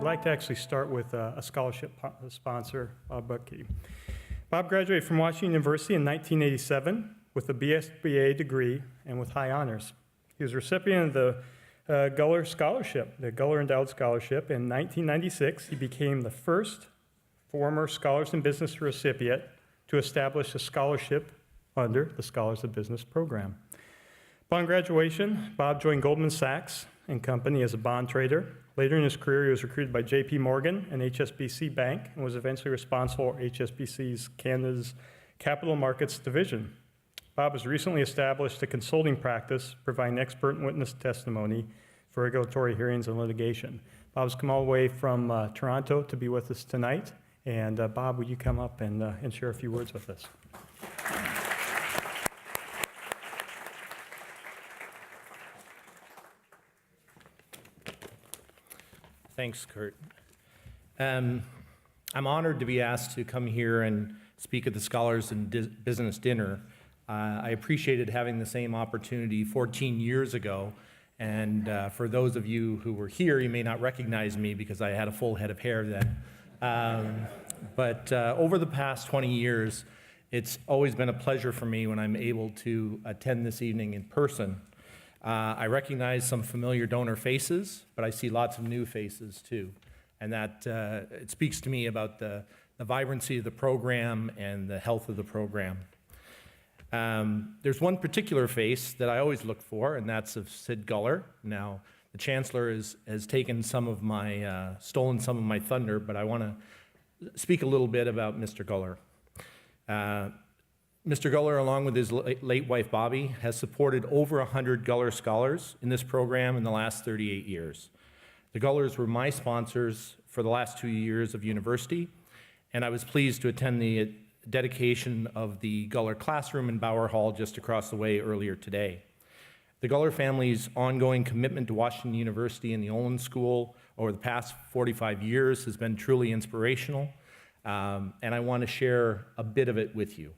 like to actually start with a scholarship sponsor, Buttke. Bob graduated from Washington University in 1987 with a BSBA degree and with high honors. He was a recipient of the Guller Scholarship, the Guller Endowed Scholarship. In 1996, he became the first former Scholars in Business recipient to establish a scholarship under the Scholars of Business program. Upon graduation, Bob joined Goldman Sachs and Company as a bond trader. Later in his career, he was recruited by J.P. Morgan and HSBC Bank and was eventually responsible for HSBC's Canada's Capital Markets Division. Bob has recently established a consulting practice providing expert witness testimony for regulatory hearings and litigation. Bob's come all the way from Toronto to be with us tonight. And Bob, will you come up and share a few words with us? Thanks, Kurt. I'm honored to be asked to come here and speak at the Scholars in Business Dinner. I appreciated having the same opportunity 14 years ago, and for those of you who were here, you may not recognize me because I had a full head of hair then. But over the past 20 years, it's always been a pleasure for me when I'm able to attend this evening in person. I recognize some familiar donor faces, but I see lots of new faces too. And that it speaks to me about the vibrancy of the program and the health of the program. There's one particular face that I always look for, and that's of Sid Guller. Now, the Chancellor has taken some of my, stolen some of my thunder, but I want to speak a little bit about Mr. Guller. Mr. Guller, along with his late wife, Bobby, has supported over 100 Guller Scholars in this program in the last 38 years. The Gullers were my sponsors for the last 2 years of university, and I was pleased to attend the dedication of the Guller classroom in Bauer Hall just across the way earlier today. The Guller family's ongoing commitment to Washington University and the Olin School over the past 45 years has been truly inspirational, and I want to share a bit of it with you.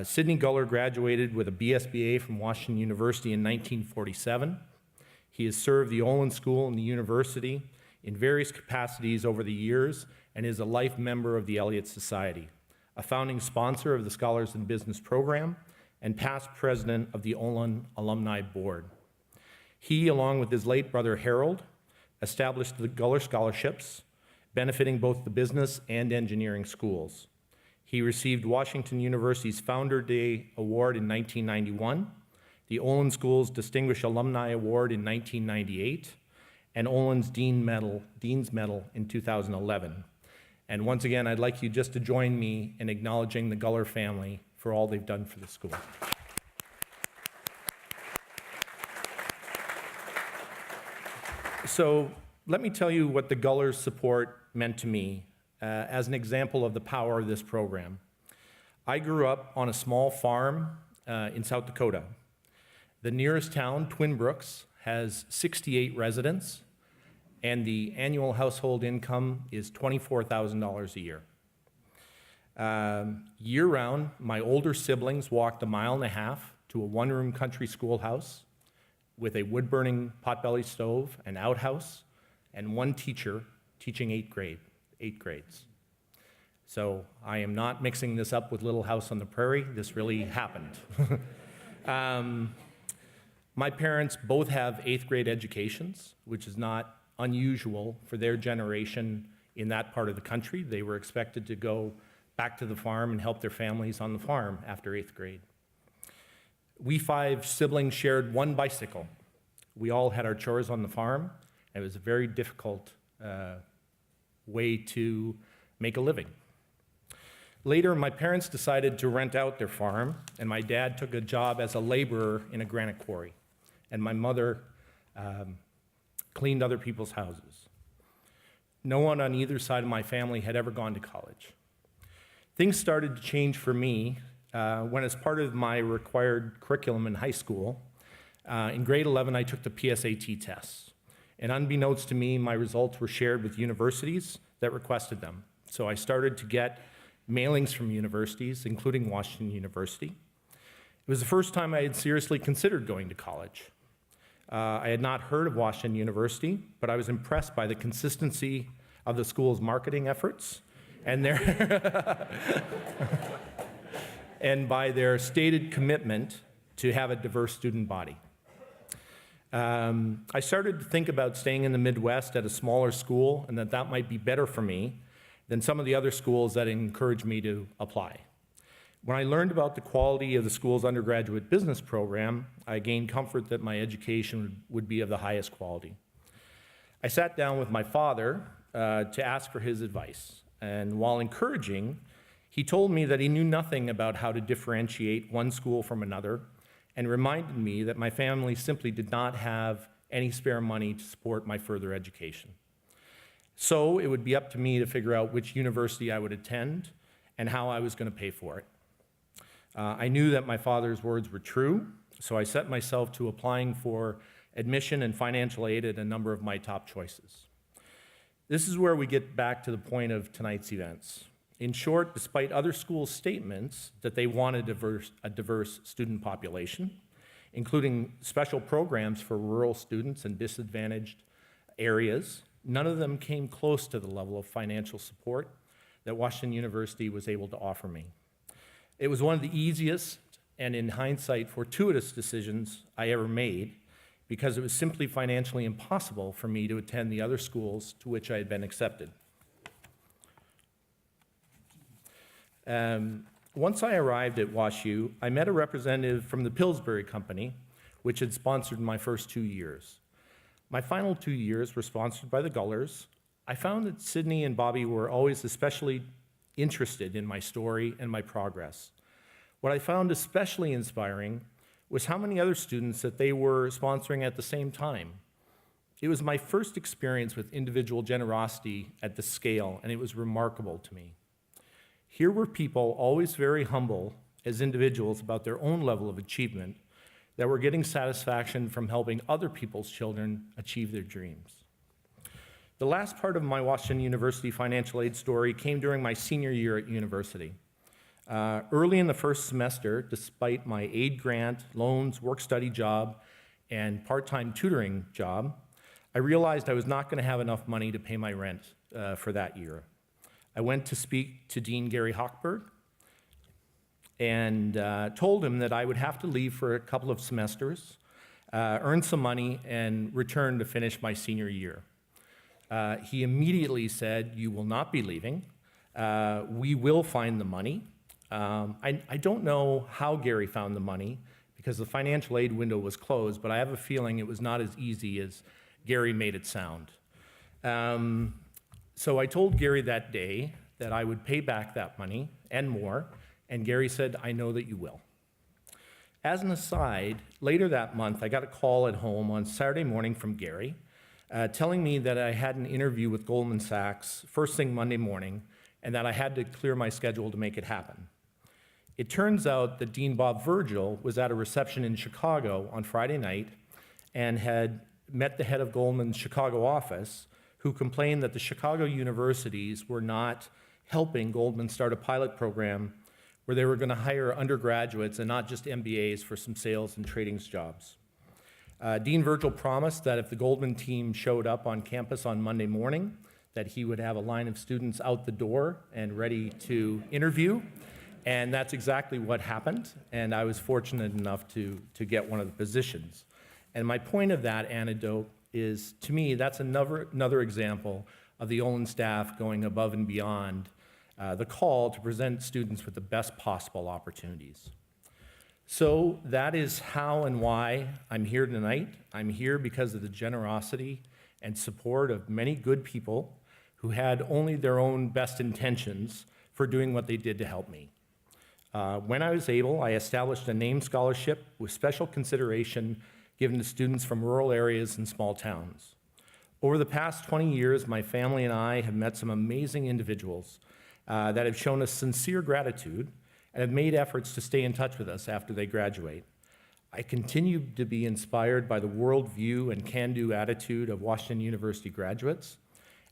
Sidney Guller graduated with a BSBA from Washington University in 1947. He has served the Olin School and the university in various capacities over the years and is a life member of the Elliott Society, a founding sponsor of the Scholars in Business program, and past president of the Olin Alumni Board. He, along with his late brother Harold, established the Guller Scholarships, benefiting both the business and engineering schools. He received Washington University's Founder Day Award in 1991, the Olin School's Distinguished Alumni Award in 1998, and Olin's Dean's Medal in 2011. And once again, I'd like you just to join me in acknowledging the Guller family for all they've done for the school. So let me tell you what the Gullers' support meant to me as an example of the power of this program. I grew up on a small farm in South Dakota. The nearest town, Twin Brooks, has 68 residents, and the annual household income is $24,000 a year. Year-round, my older siblings walked 1.5 miles to a one-room country schoolhouse with a wood-burning potbelly stove, an outhouse, and one teacher teaching 8 grades. So I am not mixing this up with Little House on the Prairie. This really happened. My parents both have 8th grade educations, which is not unusual for their generation in that part of the country. They were expected to go back to the farm and help their families on the farm after 8th grade. We 5 siblings shared one bicycle. We all had our chores on the farm. It was a very difficult way to make a living. Later, my parents decided to rent out their farm, and my dad took a job as a laborer in a granite quarry, and my mother cleaned other people's houses. No one on either side of my family had ever gone to college. Things started to change for me when, as part of my required curriculum in high school, in grade 11, I took the PSAT tests. And unbeknownst to me, my results were shared with universities that requested them. So I started to get mailings from universities, including Washington University. It was the first time I had seriously considered going to college. I had not heard of Washington University, but I was impressed by the consistency of the school's marketing efforts and and by their stated commitment to have a diverse student body. I started to think about staying in the Midwest at a smaller school and that might be better for me than some of the other schools that encouraged me to apply. When I learned about the quality of the school's undergraduate business program, I gained comfort that my education would be of the highest quality. I sat down with my father to ask for his advice, and while encouraging, he told me that he knew nothing about how to differentiate one school from another and reminded me that my family simply did not have any spare money to support my further education. So it would be up to me to figure out which university I would attend and how I was going to pay for it. I knew that my father's words were true, so I set myself to applying for admission and financial aid at a number of my top choices. This is where we get back to the point of tonight's events. In short, despite other schools' statements that they wanted a diverse student population, including special programs for rural students and disadvantaged areas, none of them came close to the level of financial support that Washington University was able to offer me. It was one of the easiest and, in hindsight, fortuitous decisions I ever made because it was simply financially impossible for me to attend the other schools to which I had been accepted. Once I arrived at WashU, I met a representative from the Pillsbury Company, which had sponsored my first 2 years. My final 2 years were sponsored by the Gullers. I found that Sidney and Bobby were always especially interested in my story and my progress. What I found especially inspiring was how many other students that they were sponsoring at the same time. It was my first experience with individual generosity at this scale, and it was remarkable to me. Here were people always very humble as individuals about their own level of achievement that were getting satisfaction from helping other people's children achieve their dreams. The last part of my Washington University financial aid story came during my senior year at university. Early in the first semester, despite my aid grant, loans, work-study job, and part-time tutoring job, I realized I was not going to have enough money to pay my rent for that year. I went to speak to Dean Gary Hochberg and told him that I would have to leave for a couple of semesters, earn some money, and return to finish my senior year. He immediately said, "You will not be leaving. We will find the money." I don't know how Gary found the money because the financial aid window was closed, but I have a feeling it was not as easy as Gary made it sound. So I told Gary that day that I would pay back that money and more, and Gary said, "I know that you will." As an aside, later that month, I got a call at home on Saturday morning from Gary, telling me that I had an interview with Goldman Sachs first thing Monday morning, and that I had to clear my schedule to make it happen. It turns out that Dean Bob Virgil was at a reception in Chicago on Friday night and had met the head of Goldman's Chicago office, who complained that the Chicago universities were not helping Goldman start a pilot program where they were going to hire undergraduates and not just MBAs for some sales and trading jobs. Dean Virgil promised that if the Goldman team showed up on campus on Monday morning, that he would have a line of students out the door and ready to interview. And that's exactly what happened, and I was fortunate enough to get one of the positions. And my point of that anecdote is, to me, that's another example of the Olin staff going above and beyond the call to present students with the best possible opportunities. So that is how and why I'm here tonight. I'm here because of the generosity and support of many good people who had only their own best intentions for doing what they did to help me. When I was able, I established a named scholarship with special consideration given to students from rural areas and small towns. Over the past 20 years, my family and I have met some amazing individuals that have shown us sincere gratitude and have made efforts to stay in touch with us after they graduate. I continue to be inspired by the worldview and can-do attitude of Washington University graduates,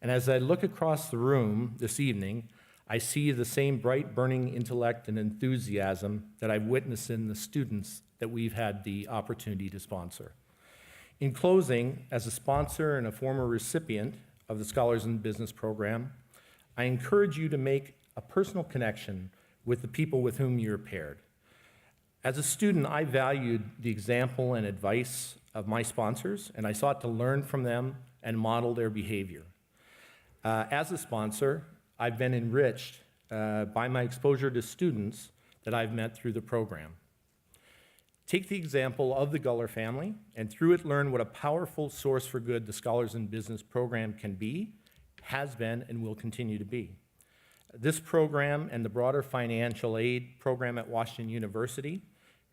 and as I look across the room this evening, I see the same bright, burning intellect and enthusiasm that I've witnessed in the students that we've had the opportunity to sponsor. In closing, as a sponsor and a former recipient of the Scholars in Business program, I encourage you to make a personal connection with the people with whom you're paired. As a student, I valued the example and advice of my sponsors, and I sought to learn from them and model their behavior. As a sponsor, I've been enriched by my exposure to students that I've met through the program. Take the example of the Guller family, and through it learn what a powerful source for good the Scholars in Business program can be, has been, and will continue to be. This program and the broader financial aid program at Washington University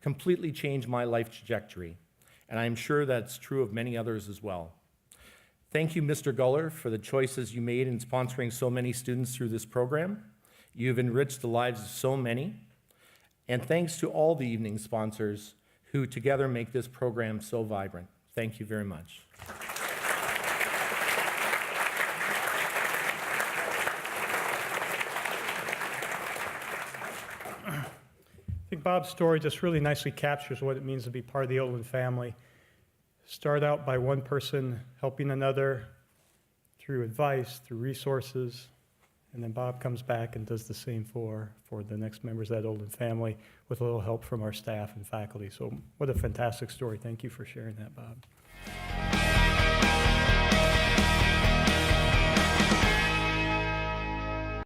completely changed my life trajectory, and I'm sure that's true of many others as well. Thank you, Mr. Guller, for the choices you made in sponsoring so many students through this program. You've enriched the lives of so many. And thanks to all the evening sponsors who together make this program so vibrant. Thank you very much. I think Bob's story just really nicely captures what it means to be part of the Olin family. Start out by one person helping another through advice, through resources, and then Bob comes back and does the same for the next members of that Olin family with a little help from our staff and faculty. So what a fantastic story. Thank you for sharing that, Bob.